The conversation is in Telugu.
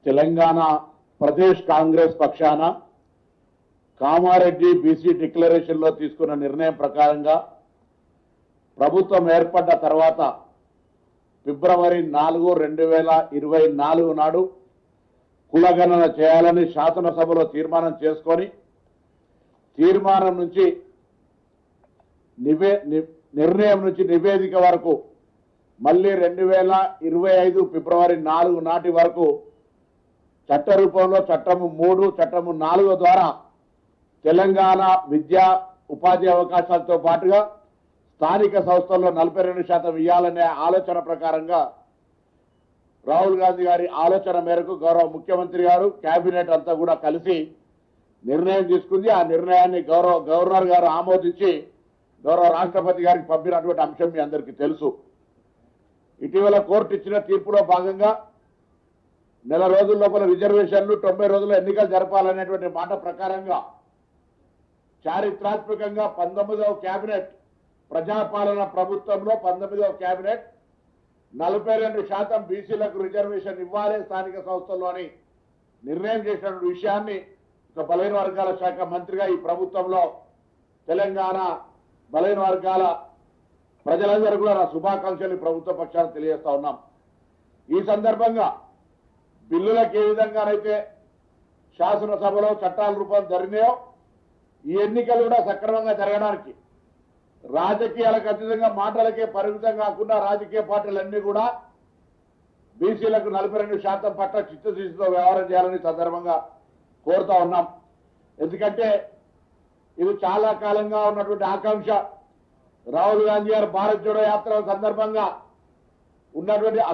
తెలంగాణ ప్రదేశ్ కాంగ్రెస్ పక్షాన కామారెడ్డి బీసీ డిక్లరేషన్ లో తీసుకున్న నిర్ణయం ప్రకారంగా ప్రభుత్వం ఏర్పడ్డ తర్వాత ఫిబ్రవరి 4, 2024 నాడు కులగణన చేయాలని శాసనసభలో తీర్మానం చేసుకొని తీర్మానం నుంచి నిర్ణయం నుంచి నివేదిక వరకు మళ్ళీ 2025 ఫిబ్రవరి 4 నాటి వరకు చట్ట రూపంలో చట్టము 3, చట్టము 4 ద్వారా తెలంగాణ విద్యా ఉపాధి అవకాశాలతో పాటుగా స్థానిక సంస్థల్లో 42% ఇవ్వాలనే ఆలోచన ప్రకారంగా రాహుల్ గాంధీ గారి ఆలోచన మేరకు గౌరవ ముఖ్యమంత్రి గారు కేబినెట్ అంతా కూడా కలిసి నిర్ణయం తీసుకుంది. ఆ నిర్ణయాన్ని గవర్నర్ గారు ఆమోదించి గౌరవ రాష్ట్రపతి గారికి పంపినటువంటి అంశం మీ అందరికీ తెలుసు. ఇటీవల కోర్టు ఇచ్చిన తీర్పులో భాగంగా నెల రోజుల లోపల రిజర్వేషన్లు 90 రోజుల్లో ఎన్నికలు జరపాలనేటువంటి మాట ప్రకారంగా చారిత్రాత్మకంగా 19వ కేబినెట్ ప్రజాపాలన ప్రభుత్వంలో 19వ కేబినెట్ 42% బీసీలకు రిజర్వేషన్ ఇవ్వాలి స్థానిక సంస్థల్లోని నిర్ణయం చేసిన విషయాన్ని ఒక బలహీన వర్గాల శాఖ మంత్రిగా ఈ ప్రభుత్వంలో తెలంగాణ బలహీన వర్గాల ప్రజలందరూ కూడా నా శుభాకాంక్షలు ప్రభుత్వ పక్షాన్ని తెలియజేస్తా ఉన్నాం. ఈ సందర్భంగా బిల్లులకు ఏ విధంగానైతే శాసనసభలో చట్టాల రూపం జరిగినాయో ఈ ఎన్నికలు కూడా సక్రమంగా జరగడానికి రాజకీయాలకు అతీతంగా మాటలకే పరిమితం కాకుండా రాజకీయ పార్టీలన్నీ కూడా బీసీలకు 42% పట్ల చిత్తశుద్ధితో వ్యవహారం చేయాలని సందర్భంగా కోరుతా ఉన్నాం. ఎందుకంటే ఇది చాలా కాలంగా ఉన్నటువంటి ఆకాంక్ష. రాహుల్ గాంధీ గారు భారత్ జోడో యాత్ర సందర్భంగా ఉన్నటువంటి